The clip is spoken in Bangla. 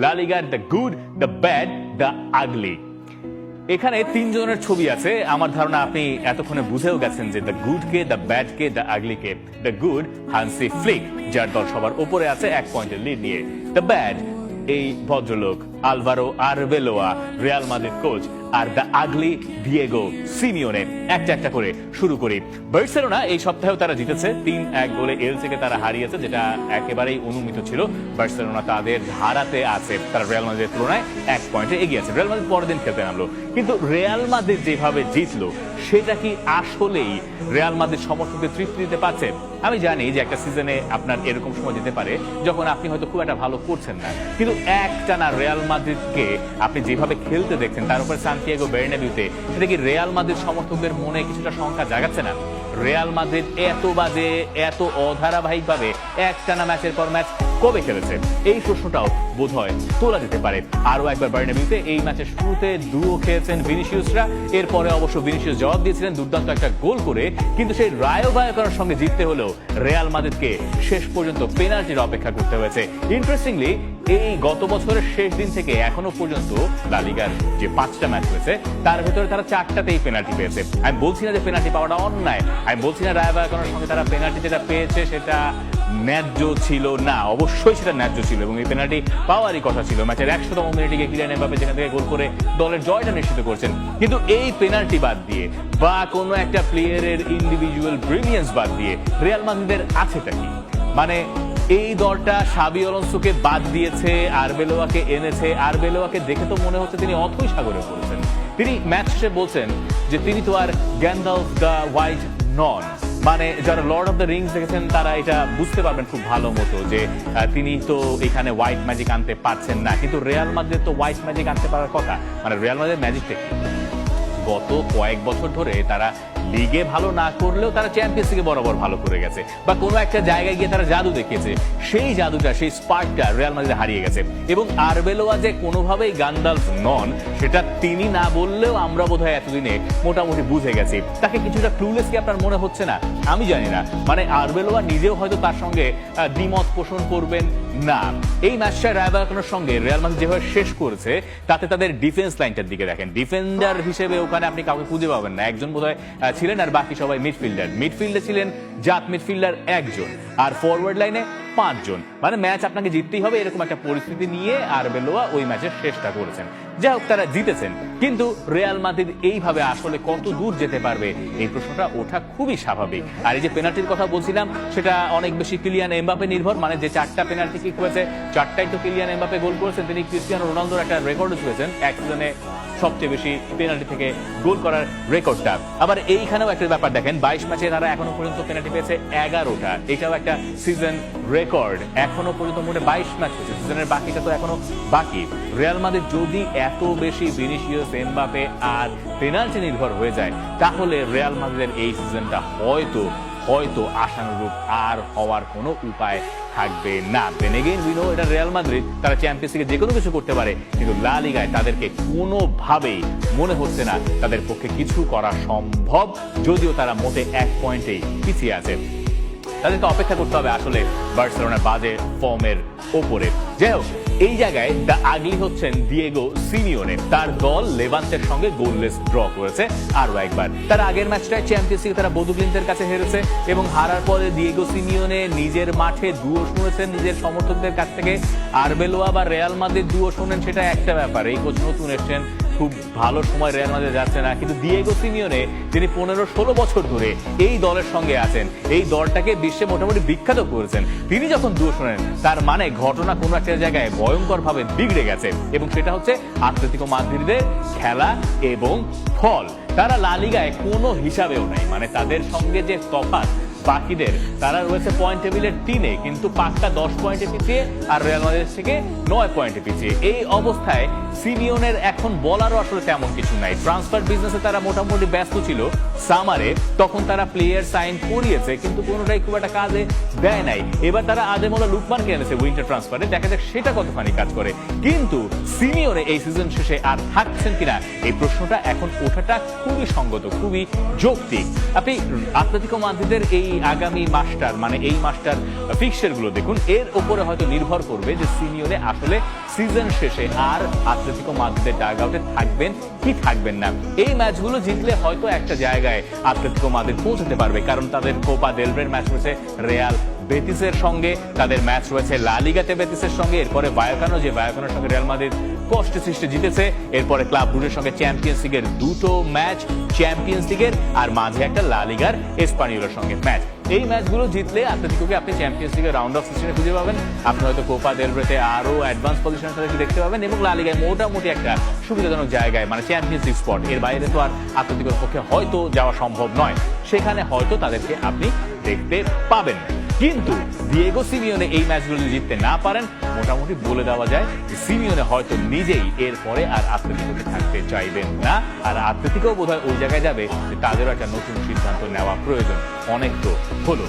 লা লিগার the good, the bad, the আগলি। এখানে তিনজনের ছবি আছে। আমার ধারণা আপনি এতক্ষণে বুঝেও গেছেন যে the good K, the bad K, the ugly K. The good Hansi Flick, যার দল সবার উপরে আছে 1 পয়েন্টের লিড নিয়ে। দ্য ব্যাড এই ভদ্রলোক Alvaro Arbeloa, Real Madrid coach. Are the ugly Diego Simeone. একটা একটা করে শুরু করি। বার্সেলোনা এই সপ্তাহেও তারা জিতেছে 3-1 গোলে এলচেকে তারা হারিয়েছে, যেটা একেবারেই অনুমিত ছিল। বার্সেলোনা তাদের ধারাতে আছে, তারা রিয়াল মাদ্রিদের তুলনায় 1 পয়েন্টে এগিয়ে আছে। রিয়াল মাদ্রিদ পরের দিন খেলতে নামলো, কিন্তু রিয়াল মাদ্রিদ যেভাবে জিতলো সেটা কি আসলেই রিয়াল মাদ্রিদ সমর্থকদের তৃপ্তি দিতে পারছে? আমি জানি যে একটা সিজনে আপনার এরকম সময় যেতে পারে যখন আপনি হয়তো খুব একটা ভালো করছেন না, কিন্তু একটানা রিয়াল মাদ্রিদকে আপনি যেভাবে খেলতে দেখছেন, তার উপরে সান্তিয়াগো বের্নাবিউতে, সেটা কি রিয়াল মাদ্রিদ সমর্থকদের মনে কিছুটা সংখ্যা জাগাচ্ছে না? রিয়াল মাদ্রিদ এত বাজে, এত অধারাবাহিকভাবে একটানা ম্যাচের পর ম্যাচ কবে খেলেছে? এই প্রশ্নটাও বোধহয় তোলা যেতে পারে। আরো একবার বার্নাবিউতে এই ম্যাচের শুরুতে দুও খেয়েছেন ভিনিসিয়াসরা, এরপরে অবশ্য ভিনিসিয়াস জবাব দিয়েছিলেন দুর্দান্ত একটা গোল করে, কিন্তু সেই রায়ো ভায়াকানোর সঙ্গে জিততে হলেও রিয়াল মাদ্রিদকে শেষ পর্যন্ত পেনাল্টির অপেক্ষা করতে হয়েছে। ইন্টারেস্টিংলি এই গত বছরের শেষ দিন থেকে এখনো পর্যন্ত লা লিগার যে 5টা ম্যাচ হয়েছে তার ভেতরে তারা 4টাতেই পেনাল্টি পেয়েছে। আমি বলছি না যে পেনাল্টি পাওয়াটা অন্যায়, আমি বলছি না রায়ো ভায়াকানোর সঙ্গে তারা পেনাল্টি যেটা পেয়েছে সেটা ন্যায্য ছিল না, অবশ্যই সেটা ন্যায্য ছিল এবং এই পেনাল্টি পাওয়ারই কথা ছিল। ম্যাচের 100তম মিনিটে গিয়ে কিলিয়ান এমবাপে যেখান থেকে গোল করে দলের জয়টা নিশ্চিত করছেন, কিন্তু এই পেনাল্টি বাদ দিয়ে বা কোনো একটা প্লেয়ারের ইন্ডিভিজুয়াল ব্রিলিয়েন্স বাদ দিয়ে রিয়াল মাদ্রিদের আছেটা কি? মানে এই দলটা সাবি আলোনসোকে বাদ দিয়েছে, আরবেলোয়াকে এনেছে। আরবেলোয়াকে দেখে তো মনে হচ্ছে তিনি অথই সাগরে পড়েছেন। তিনি ম্যাচ শেষে বলছেন যে তিনি তো আর গ্যান্ডালফ দ্য হোয়াইট নন। মানে যারা লর্ড অফ দ্য রিংস দেখেছেন তারা এটা বুঝতে পারবেন খুব ভালো মতো যে তিনি তো এখানে হোয়াইট ম্যাজিক আনতে পারছেন না, কিন্তু রিয়াল মাদ্রিদ তো হোয়াইট ম্যাজিক আনতে পারার কথা। মানে রিয়াল মাদ্রিদ ম্যাজিকটা কি? গত কয়েক বছর ধরে তারা লিগে ভালো না করলেও তারা চ্যাম্পিয়ন্স লিগে বরাবর ভালো করে গেছে, বা কোনো একটা জায়গায় গিয়ে তারা জাদু দেখিয়েছে। সেই জাদুটা, সেই স্পার্কটা রিয়াল মাদ্রিদ হারিয়ে গেছে। এবং আরবেলোয়া যে কোনোভাবেই গান্ডালফ নন সেটা তিনি না বললেও আমরা বোধহয় এতদিনে মোটামুটি বুঝে গেছি। তাকে কিছুটা ক্লুলেস কি আপনার মনে হচ্ছে না? আমি জানি না, মানে আরবেলোয়া নিজেও হয়তো তার সঙ্গে দ্বিমত পোষণ করবেন না। এই ম্যাচটা রায়ো ভায়াকানোর সঙ্গে রিয়াল মাদ্রিদ যেভাবে শেষ করেছে তাতে তাদের ডিফেন্স লাইনটার দিকে দেখেন। ডিফেন্ডার হিসেবে ওখানে আপনি কাউকে খুঁজে পাবেন না, একজন বোধহয় ছিলেন আর বাকি সবাই মিডফিল্ডার। মিডফিল্ডে ছিলেন জাত মিডফিল্ডার 1জন আর ফরওয়ার্ড লাইনে 5জন। মানে ম্যাচ আপনাকে জিততেই হবে এরকম একটা পরিস্থিতি নিয়ে আরবেলোয়া ওই ম্যাচের শেষটা করেছেন। যাই হোক, তারা জিতেছেন, কিন্তু রিয়াল মাদ্রিদ এইভাবে আসলে কত দূর যেতে পারবে এই প্রশ্নটা ওঠা খুবই স্বাভাবিক। আর এই যে পেনাল্টির কথা বলছিলাম সেটা অনেক বেশি কিলিয়ান এমবাপে নির্ভর। মানে যে 4টা পেনাল্টি কিক হয়েছে 4টাই তো কিলিয়ান এমবাপে গোল করেছেন। তিনি ক্রিস্টিয়ানো রোনালদোর একটা রেকর্ড ছুঁয়েছেন এক সিজনে সবচেয়ে বেশি পেনাল্টি থেকে গোল করার রেকর্ডটা। আবার এইখানেও একটা ব্যাপার দেখেন, 22 ম্যাচে তারা এখনো পর্যন্ত পেনাল্টি পেয়েছে 11টা। এটাও একটা সিজন রেকর্ড। এখনো পর্যন্ত মোটে 22 ম্যাচ হয়েছে, সিজনের বাকিটা তো এখনো বাকি। রিয়াল মাদ্রিদ যদি এত বেশি ভিনিসিয়াস, এমবাপে আর পেনাল্টি নির্ভর হয়ে যায় তাহলে রিয়াল মাদ্রিদের এই সিজনটা হয়তো আশানুরূপ আর হওয়ার কোনো উপায় থাকবে না। দেন এগেইন উই নো এটা রিয়াল মাদ্রিদ, তারা চ্যাম্পিয়ন্স লিগে যে কোনো কিছু করতে পারে, কিন্তু লা লিগায় তাদেরকে কোনোভাবেই মনে হচ্ছে না তাদের পক্ষে কিছু করা সম্ভব, যদিও তারা মোটে 1 পয়েন্টেই পিছিয়ে আছে। তাদেরকে অপেক্ষা করতে হবে আসলে বার্সেলোনার বাজে ফর্মের ওপরে। যাই হোক, এই জায়গায় দ্য আগলি হচ্ছেন ডিয়েগো সিমিওনে। তার দল লেভান্তের সঙ্গে গোললেস ড্র করেছে আরো একবার। তার আগের ম্যাচটায় চ্যাম্পিয়ন্স লিগে তারা বোদুগ্লিন্তের কাছে হেরেছে এবং হারার পরে ডিয়েগো সিমিওনে নিজের মাঠে দুয়ো শুনেছেন নিজের সমর্থকদের কাছ থেকে। আরবেলোয়া বা রিয়াল মাদ্রিদ দুয়ো শোনেন সেটা একটা ব্যাপার, এই কোচ নতুন এসছেন, খুব ভালো সময় রিয়াল মাদ্রিদ যাচ্ছে না, কিন্তু ডিয়েগো সিমিওনে যিনি 15-16 বছর ধরে এই দলের সঙ্গে আছেন, এই দলটাকে বিশ্বে মোটামুটি বিখ্যাত করেছেন, তিনি যখন দুয়ো শোনেন তার মানে ঘটনা কোনো একটা জায়গায় ভয়ঙ্কর ভাবে বিগড়ে গেছে। এবং সেটা হচ্ছে আতলেতিকো মাদ্রিদের খেলা এবং ফল। তারা লা লিগায় কোনো হিসাবেও নাই, মানে তাদের সঙ্গে যে তফাৎ বাকিদের, তারা রয়েছে পয়েন্ট টেবিলের 3-এ, কিন্তু পাক্কা 10 পয়েন্টে পিছিয়ে আর রিয়াল মাদ্রিদ থেকে 9 পয়েন্টে পিছিয়ে। এই অবস্থায় সিমিওনের এখন বলারও আসলে তেমন কিছু নাই। ট্রান্সফার বিজনেসে তারা মোটামুটি ব্যস্ত ছিল সামারে, তখন তারা প্লেয়ার সাইন করিয়েছে কিন্তু কোনোটাই খুব একটা কাজে দেয় নাই। এবার তারা আদেমোলা লুকমানকে এনেছে উইন্টার ট্রান্সফারে, দেখা যাক সেটা কতখানি কাজ করে। কিন্তু সিমিওনে এই সিজন শেষে আর থাকছেন কিনা এই প্রশ্নটা এখন ওঠাটা খুবই সঙ্গত, খুবই যৌক্তিক। আপনি আতলেতিকো মাদ্রিদের এই আগামী মাসটার মানে এই মাসটার ফিক্সচার গুলো দেখুন, এর উপরে হয়তো নির্ভর করবে যে সিমিওনে আসলে সিজন শেষে আর আতলেতিকো মাদ্রিদের ডাগ আউটে থাকবেন কি থাকবেন না। এই ম্যাচগুলো জিতলে হয়তো একটা জায়গায় আতলেতিকো মাদ্রিদ পৌঁছাতে পারবে, কারণ তাদের কোপা দেল রের ম্যাচ রয়েছে রিয়াল বেতিসের সঙ্গে, তাদের ম্যাচ রয়েছে লা লিগাতে বেতিসের সঙ্গে, এরপরে ভায়াকানো, যে ভায়াকানোর সঙ্গে রিয়াল মাদ্রিদ কষ্টে সৃষ্টে জিতেছে, এরপরে ক্লাব ব্রুজের সঙ্গে চ্যাম্পিয়ন্স লিগের দুটো ম্যাচ চ্যাম্পিয়ন্স লিগের, আর মাঝে একটা লা লিগার এসপানিওলের সঙ্গে ম্যাচ। এই ম্যাচগুলো জিতলে আতলেতিকোকে আপনি চ্যাম্পিয়ন্স লিগের রাউন্ড অফ সিক্সটিনে খুঁজে পাবেন, আপনি হয়তো কোপা দেল রেতে আরো অ্যাডভান্স পজিশনের সাথে দেখতে পাবেন, এবং লা লিগায় মোটামুটি একটা সুবিধাজনক জায়গায় মানে চ্যাম্পিয়ন্স লিগ স্পট, এর বাইরে তো আর আতলেতিকোর পক্ষে হয়তো যাওয়া সম্ভব নয়, সেখানে হয়তো তাদেরকে আপনি দেখতে পাবেন। কিন্তু দিয়েগো সিমিওনে এই ম্যাচগুলো যদি জিততে না পারেন, মোটামুটি বলে দেওয়া যায় যে সিমিওনে হয়তো নিজেই এরপরে আর আতলেতিকোতে থাকতে চাইবেন না, আর আতলেতিকো বোধহয় ওই জায়গায় যাবে যে তাদেরও একটা নতুন সিদ্ধান্ত নেওয়া প্রয়োজন, অনেক তো হলো।